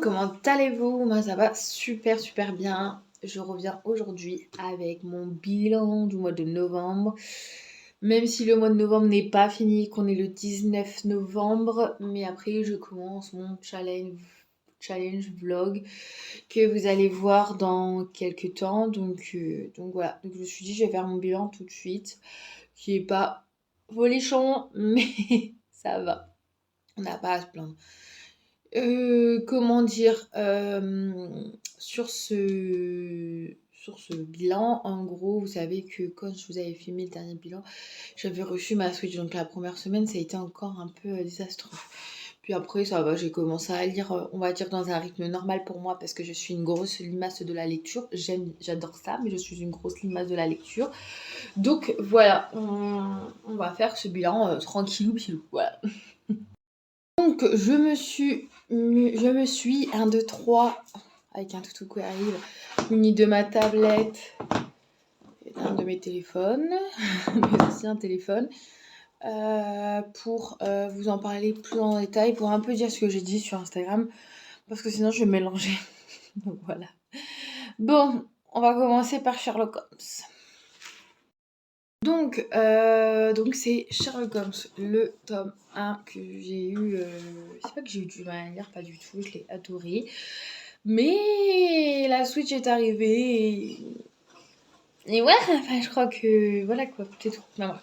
comment allez-vous? Moi ça va super super bien. Je reviens aujourd'hui avec mon bilan du mois de novembre. Même si le mois de novembre n'est pas fini, qu'on est le 19 novembre, mais après je commence mon challenge vlog que vous allez voir dans quelques temps. Donc voilà, donc je me suis dit je vais faire mon bilan tout de suite, qui est pas folichon, mais ça va. On n'a pas à se plaindre. Comment dire, sur ce bilan, en gros, vous savez que quand je vous avais filmé le dernier bilan, j'avais reçu ma Switch. Donc la première semaine, ça a été encore un peu désastreux. Puis après, ça va, j'ai commencé à lire, on va dire, dans un rythme normal pour moi, parce que je suis une grosse limace de la lecture. J'adore ça, mais je suis une grosse limace de la lecture. Donc voilà, on va faire ce bilan tranquillou pilou. Voilà. Donc je me suis 1, 2, 3 avec un toutou qui arrive, muni de ma tablette et d'un de mes téléphones, mais aussi un téléphone, pour vous en parler plus en détail, pour un peu dire ce que j'ai dit sur Instagram, parce que sinon je vais mélanger. Donc voilà. Bon, on va commencer par Sherlock Holmes. Donc c'est Sherlock Holmes, le tome 1 que j'ai eu, c'est pas que j'ai eu du mal à lire, pas du tout, je l'ai adoré. Mais la Switch est arrivée et ouais, enfin je crois que voilà quoi, c'est tout. Non,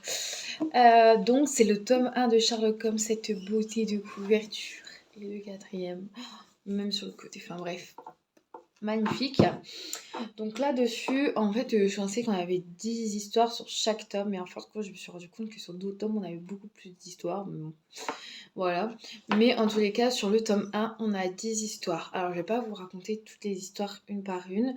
voilà. Donc c'est le tome 1 de Sherlock Holmes, cette beauté de couverture. Et le quatrième, même sur le côté, enfin bref, magnifique. Donc là-dessus, en fait, je pensais qu'on avait 10 histoires sur chaque tome, et en fin de compte, je me suis rendu compte que sur d'autres tomes, on avait beaucoup plus d'histoires. Mais bon, voilà. Mais en tous les cas, sur le tome 1, on a 10 histoires. Alors, je vais pas vous raconter toutes les histoires une par une.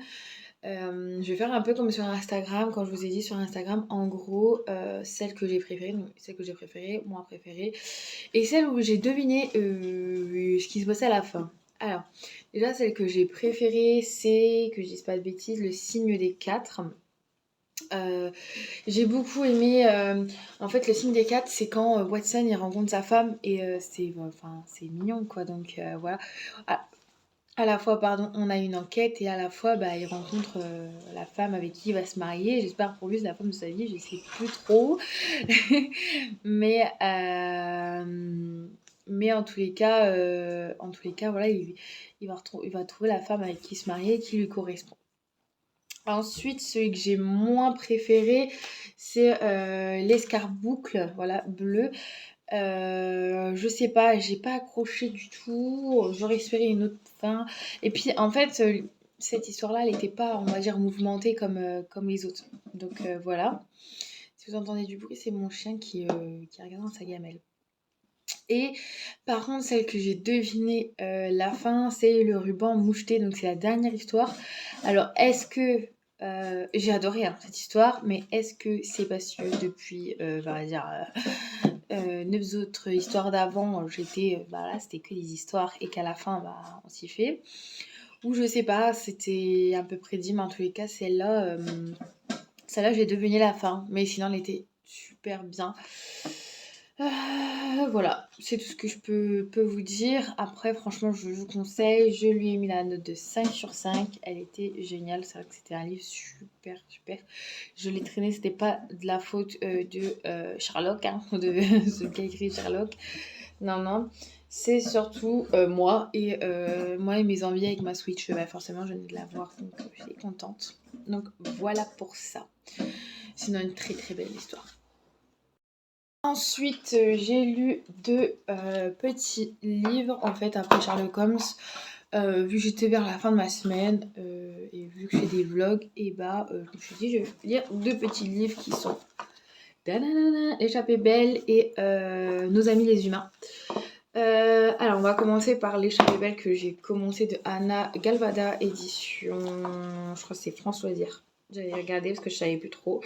Je vais faire un peu comme sur Instagram, quand je vous ai dit sur Instagram, en gros, celle que j'ai préférée, donc celle que j'ai préférée, moins préférée, et celle où j'ai deviné ce qui se passait à la fin. Alors, déjà, celle que j'ai préférée, c'est, que je dise pas de bêtises, le signe des 4. J'ai beaucoup aimé. En fait, le signe des 4, c'est quand Watson il rencontre sa femme et c'est mignon quoi. Donc voilà. À, à la fois, pardon, on a une enquête et à la fois, il rencontre la femme avec qui il va se marier. J'espère pour lui c'est la femme de sa vie, je sais plus trop. mais mais en tous les cas, voilà, il va trouver la femme avec qui se marier et qui lui correspond. Ensuite, celui que j'ai moins préféré, c'est l'escarboucle, voilà, bleu. Je sais pas, j'ai pas accroché du tout. J'aurais espéré une autre fin. Et puis, en fait, cette histoire-là, elle n'était pas, on va dire, mouvementée comme les autres. Donc voilà. Si vous entendez du bruit, c'est mon chien qui regarde dans sa gamelle. Et par contre, celle que j'ai deviné la fin, c'est le ruban moucheté. Donc c'est la dernière histoire. Alors, est-ce que j'ai adoré cette histoire, mais est-ce que c'est parce que depuis, on va dire, 9 autres histoires d'avant, j'étais, là, c'était que des histoires et qu'à la fin, on s'y fait. Ou je sais pas, c'était un peu prédit, mais en tous les cas, celle-là, j'ai deviné la fin, mais sinon, elle était super bien. Voilà, c'est tout ce que je peux vous dire. Après, franchement, je vous conseille. Je lui ai mis la note de 5 sur 5. Elle était géniale. C'est vrai que c'était un livre super, super. Je l'ai traîné. C'était pas de la faute de Sherlock, hein, de ce qu'a écrit Sherlock. Non, non. C'est surtout moi et mes envies avec ma Switch. Forcément, je venais de l'avoir, donc j'étais contente. Donc voilà pour ça. Sinon, une très très belle histoire. Ensuite, j'ai lu 2 petits livres, en fait, après Sherlock Holmes. Vu que j'étais vers la fin de ma semaine et vu que j'ai des vlogs, et je me suis dit, je vais lire 2 petits livres qui sont L'échappée belle et Nos amis les humains. Alors, on va commencer par L'échappée belle que j'ai commencé de Anna Galvada, édition, je crois que c'est Françoisir. J'avais regardé parce que je savais plus trop.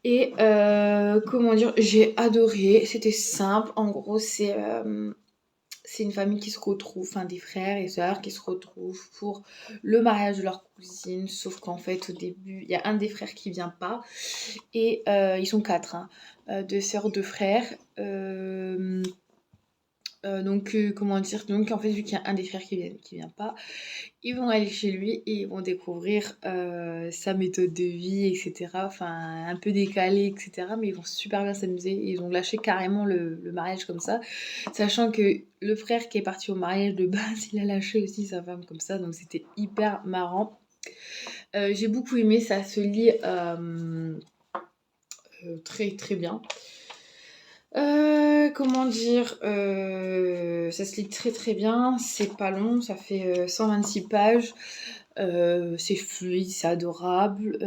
Et comment dire, j'ai adoré, c'était simple. En gros, c'est une famille qui se retrouve, enfin des frères et sœurs qui se retrouvent pour le mariage de leur cousine. Sauf qu'en fait, au début, il y a un des frères qui vient pas. Et ils sont 4, hein, 2 sœurs, 2 frères. Comment dire? Donc en fait, vu qu'il y a un des frères qui vient pas, ils vont aller chez lui et ils vont découvrir, sa méthode de vie et cetera, enfin un peu décalée et cetera, mais ils vont super bien s'amuser. Ils ont lâché carrément le mariage comme ça, sachant que le frère qui est parti au mariage de base, il a lâché aussi sa femme comme ça, donc c'était hyper marrant. J'ai beaucoup aimé, ça se lit, très, très bien. Comment dire? Ça se lit très, très bien, c'est pas long, ça fait, 126 pages. C'est fluide, c'est adorable.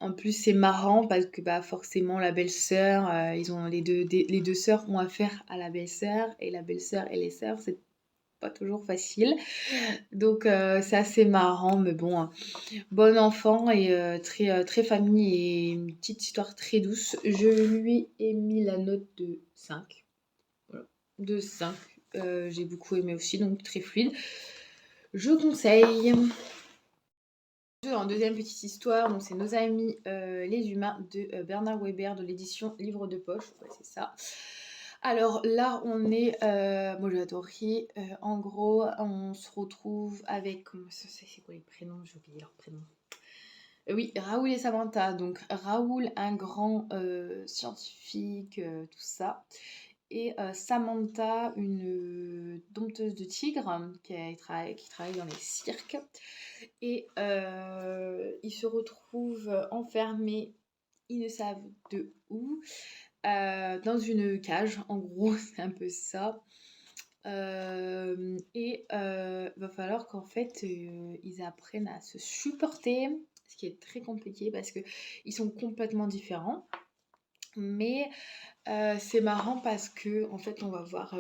En plus, c'est marrant parce que, bah, forcément la belle-sœur, ils ont les 2 sœurs ont affaire à la belle-sœur et la belle-sœur et les sœurs, c'est pas toujours facile. Donc c'est assez marrant, mais bon, bon enfant et très famille et une petite histoire très douce. Je lui ai mis la note de 5. Voilà, de 5. J'ai beaucoup aimé aussi, donc très fluide. Je conseille. En deuxième petite histoire, donc c'est Nos amis les humains de Bernard Weber de l'édition Livre de poche. Ouais, c'est ça. Alors là, on est. Moi, j'ai adoré. En gros, on se retrouve avec. Comment ça, c'est quoi les prénoms? J'ai oublié leurs prénoms. Oui, Raoul et Samantha. Donc Raoul, un grand scientifique, tout ça. Et Samantha, une dompteuse de tigres qui travaille dans les cirques. Et ils se retrouvent enfermés, ils ne savent de où, dans une cage. En gros, c'est un peu ça. Va falloir qu'en fait, ils apprennent à se supporter, ce qui est très compliqué parce que ils sont complètement différents. Mais c'est marrant parce que en fait, on va voir,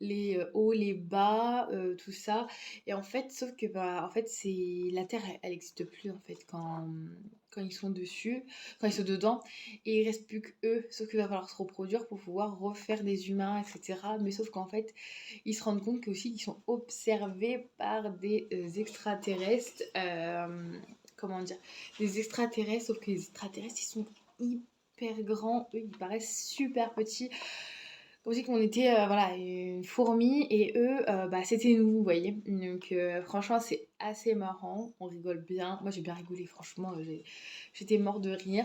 les, hauts, les bas, tout ça et en fait, sauf que, bah, en fait, c'est la terre, elle existe plus, en fait, quand ils sont dessus, quand ils sont dedans et il reste plus qu'eux. Sauf qu'il va falloir se reproduire pour pouvoir refaire des humains et cetera. Mais sauf qu'en fait, ils se rendent compte qu'aussi qu'ils sont observés par des, extraterrestres, comment dire? Des extraterrestres, sauf que les extraterrestres, ils sont hyper grands, eux ils paraissent super petits. Comme si qu'on était voilà, une fourmi et eux bah, c'était nous, vous voyez. Donc franchement c'est assez marrant, on rigole bien. Moi j'ai bien rigolé, franchement, j'étais mort de rire.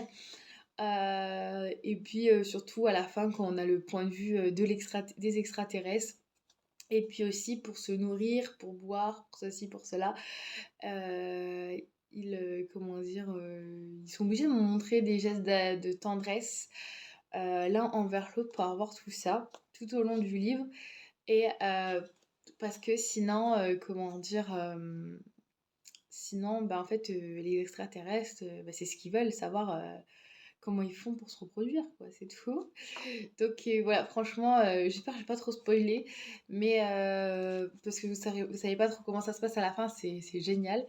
Et puis surtout à la fin quand on a le point de vue des extraterrestres. Et puis aussi pour se nourrir, pour boire, pour ceci, pour cela. Euh, Comment dire, ils sont obligés de montrer des gestes de tendresse l'un envers l'autre pour avoir tout ça tout au long du livre. Et parce que sinon, comment dire, sinon, bah, en fait, les extraterrestres, bah, c'est ce qu'ils veulent, savoir comment ils font pour se reproduire, quoi, c'est tout. Donc voilà, franchement, j'espère que je vais pas trop spoiler, mais parce que vous savez pas trop comment ça se passe à la fin, c'est génial.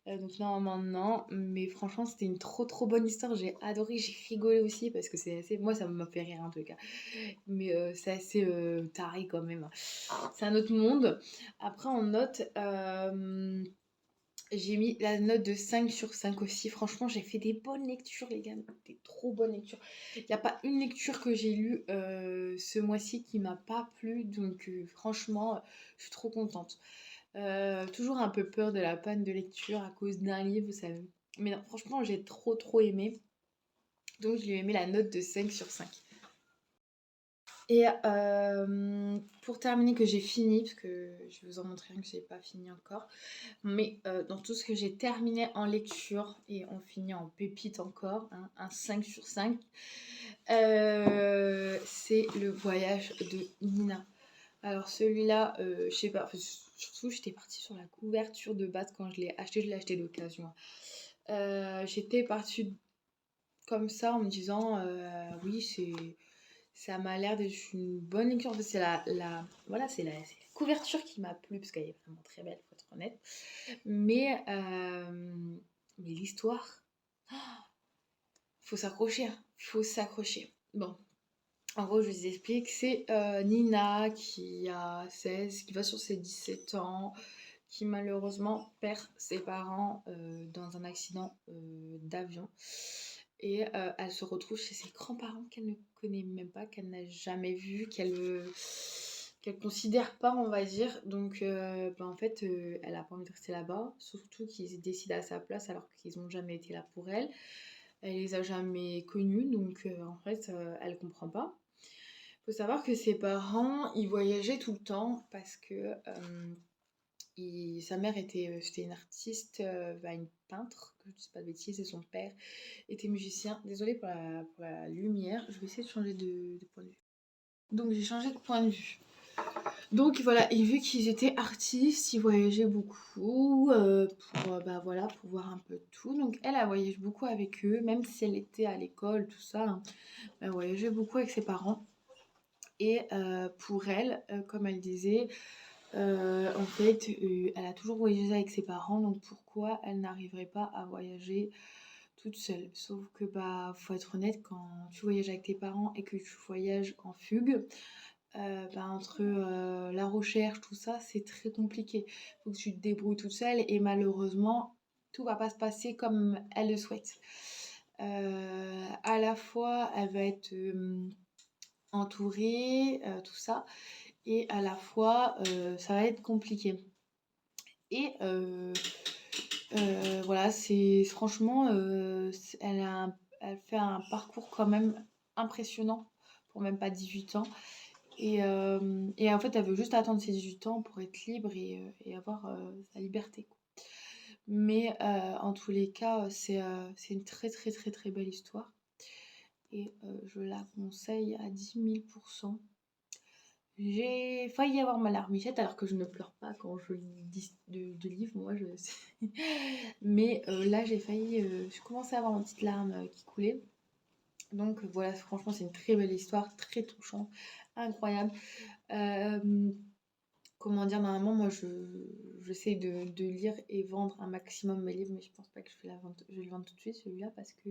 Donc normalement non, mais franchement c'était une trop trop bonne histoire, j'ai adoré, j'ai rigolé aussi parce que c'est assez, moi ça m'a fait rire en tout cas, mais c'est assez taré quand même. C'est un autre monde. Après en note, j'ai mis la note de 5 sur 5 aussi. Franchement, j'ai fait des bonnes lectures, les gars. Des trop bonnes lectures. Il n'y a pas une lecture que j'ai lue ce mois-ci qui m'a pas plu. Donc, franchement, je suis trop contente. Toujours un peu peur de la panne de lecture à cause d'un livre, vous savez. Mais non, franchement, j'ai trop, trop aimé. Donc, je lui ai mis la note de 5 sur 5. Et pour terminer, que j'ai fini, parce que je vais vous en montrer un que j'ai pas fini encore, mais dans tout ce que j'ai terminé en lecture, et on finit en pépite encore, hein, un 5 sur 5, c'est Le voyage de Nina. Alors celui-là, je sais pas, enfin, surtout j'étais partie sur la couverture de base quand je l'ai acheté d'occasion. J'étais partie comme ça en me disant, oui, ça m'a l'air d'être une bonne lecture. En fait, voilà, c'est la couverture qui m'a plu parce qu'elle est vraiment très belle, faut être honnête. Mais l'histoire, faut s'accrocher, hein. Faut s'accrocher. Bon, en gros, je vous explique. C'est Nina qui a 16, qui va sur ses 17 ans, qui malheureusement perd ses parents dans un accident d'avion. Et elle se retrouve chez ses grands-parents qu'elle ne connaît même pas, qu'elle n'a jamais vus, qu'elle considère pas, on va dire. Donc, en fait, elle a pas envie de rester là-bas, surtout qu'ils décident à sa place alors qu'ils ont jamais été là pour elle. Elle les a jamais connus, donc en fait, elle comprend pas. Faut savoir que ses parents, ils voyageaient tout le temps parce que sa mère c'était une artiste, une peintre, que je dis pas de bêtises, et son père était musicien. Désolée pour la lumière, je vais essayer de changer de point de vue. Donc j'ai changé de point de vue. Donc voilà, et vu qu'ils étaient artistes, ils voyageaient beaucoup voilà, pour voir un peu de tout. Donc elle voyage beaucoup avec eux, même si elle était à l'école, tout ça, hein, elle voyageait beaucoup avec ses parents. Et pour elle, comme elle disait, en fait, elle a toujours voyagé avec ses parents, donc pourquoi elle n'arriverait pas à voyager toute seule? Sauf que faut être honnête, quand tu voyages avec tes parents et que tu voyages en fugue, entre la recherche, tout ça, c'est très compliqué. Faut que tu te débrouilles toute seule et malheureusement, tout va pas se passer comme elle le souhaite. À la fois, elle va être entourée, tout ça, et à la fois, ça va être compliqué. Et voilà, c'est franchement, elle fait un parcours quand même impressionnant pour même pas 18 ans. Et en fait, elle veut juste attendre ses 18 ans pour être libre et avoir sa liberté, quoi. Mais en tous les cas, c'est une très très très très belle histoire. Et je la conseille à 10 000%. J'ai failli avoir ma larmichette alors que je ne pleure pas quand je lis de livres, moi je sais. Mais là j'ai failli, je commençais à avoir une petite larme qui coulait. Donc voilà, franchement c'est une très belle histoire, très touchante, incroyable. Comment dire, normalement moi j'essaie de lire et vendre un maximum mes livres, mais je pense pas que je vais le vendre tout de suite celui-là parce que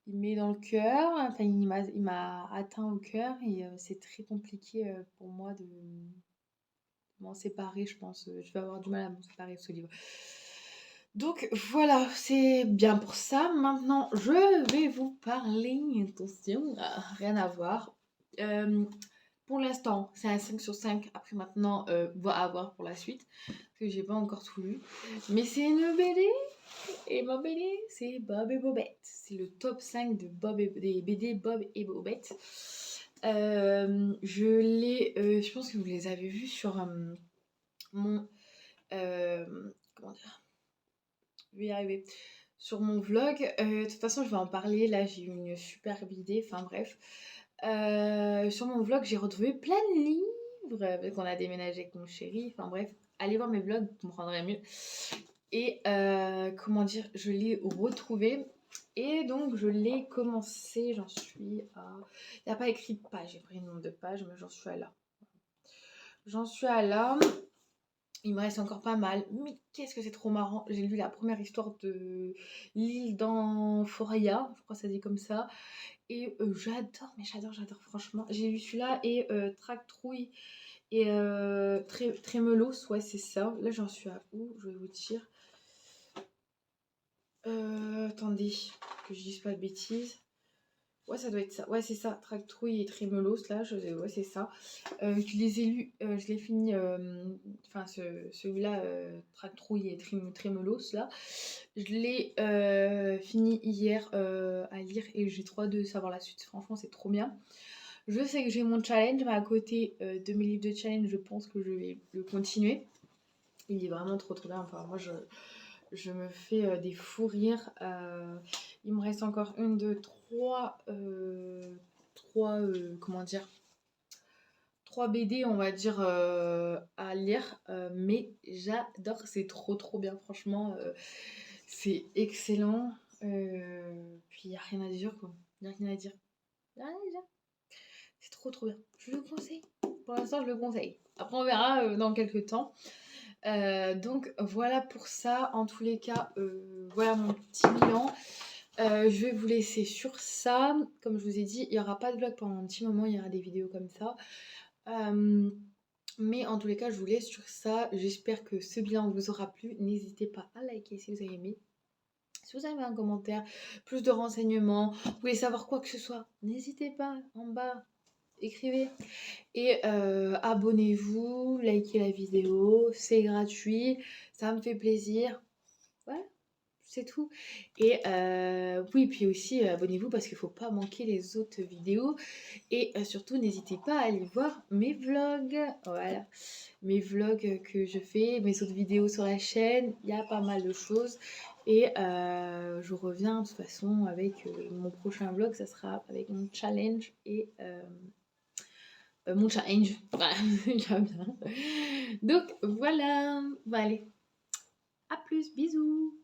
il met dans le cœur, enfin il m'a atteint au cœur et c'est très compliqué pour moi de m'en séparer, je pense. Je vais avoir du mal à m'en séparer de ce livre. Donc voilà, c'est bien pour ça. Maintenant, je vais vous parler, attention, rien à voir. Pour l'instant, c'est un 5 sur 5. Après maintenant, va avoir pour la suite. Parce que j'ai pas encore tout lu. Mais c'est une BD. Et ma BD, c'est Bob et Bobette. C'est le top 5 des BD Bob et Bobette. Je pense que vous les avez vus sur mon... comment dire? Je vais y arriver. Sur mon vlog. De toute façon, je vais en parler. Là, j'ai eu une superbe idée. Enfin bref. Sur mon vlog, j'ai retrouvé plein de livres. Parce qu'on a déménagé avec mon chéri. Enfin bref, allez voir mes vlogs, vous comprendrez mieux. Et comment dire, je l'ai retrouvé. Et donc, je l'ai commencé. J'en suis à... Il n'y a pas écrit de page. J'ai pris le nombre de pages, mais j'en suis à là. J'en suis à là. Il me reste encore pas mal. Mais qu'est-ce que c'est trop marrant. J'ai lu la première histoire de l'île d'Amphoria. Je crois que ça dit comme ça. Et j'adore, mais j'adore franchement. J'ai lu celui-là et Tractrouille et Trémelos. Ouais, c'est ça. Là, j'en suis à où? Je vais vous dire. Attendez, que je dise pas de bêtises. Ouais, ça doit être ça. Ouais, c'est ça. Tractrouille et Trémelos, là, ouais, c'est ça. Je les ai lus, je l'ai fini, enfin, celui-là, Tractrouille et Trémelos, là. Je l'ai fini hier à lire et j'ai trop hâte de savoir la suite. Franchement, c'est trop bien. Je sais que j'ai mon challenge, mais à côté de mes livres de challenge, je pense que je vais le continuer. Il est vraiment trop bien. Enfin, moi, je me fais des fous rires. Il me reste encore une, deux, trois, comment dire, 3 BD, on va dire, à lire. Mais j'adore, c'est trop bien, franchement. C'est excellent. Puis il n'y a rien à dire, quoi. Il n'y a rien à dire. Y a rien à dire. C'est trop bien. Je le conseille. Pour l'instant, je le conseille. Après, on verra dans quelques temps. Donc voilà pour ça. En tous les cas, voilà mon petit bilan. Je vais vous laisser sur ça. Comme je vous ai dit, il n'y aura pas de vlog pendant un petit moment. Il y aura des vidéos comme ça. Mais en tous les cas, je vous laisse sur ça. J'espère que ce bilan vous aura plu. N'hésitez pas à liker si vous avez aimé. Si vous avez un commentaire, plus de renseignements, vous voulez savoir quoi que ce soit, n'hésitez pas, en bas, écrivez. Et abonnez-vous, likez la vidéo, c'est gratuit, ça me fait plaisir. Voilà, c'est tout. Et oui, puis aussi abonnez-vous parce qu'il ne faut pas manquer les autres vidéos. Et surtout, n'hésitez pas à aller voir mes vlogs. Voilà, mes vlogs que je fais, mes autres vidéos sur la chaîne. Il y a pas mal de choses. Et je reviens de toute façon avec mon prochain vlog. Ça sera avec mon challenge et mon challenge. Voilà, j'aime bien. Donc voilà. Bon, allez, à plus, bisous.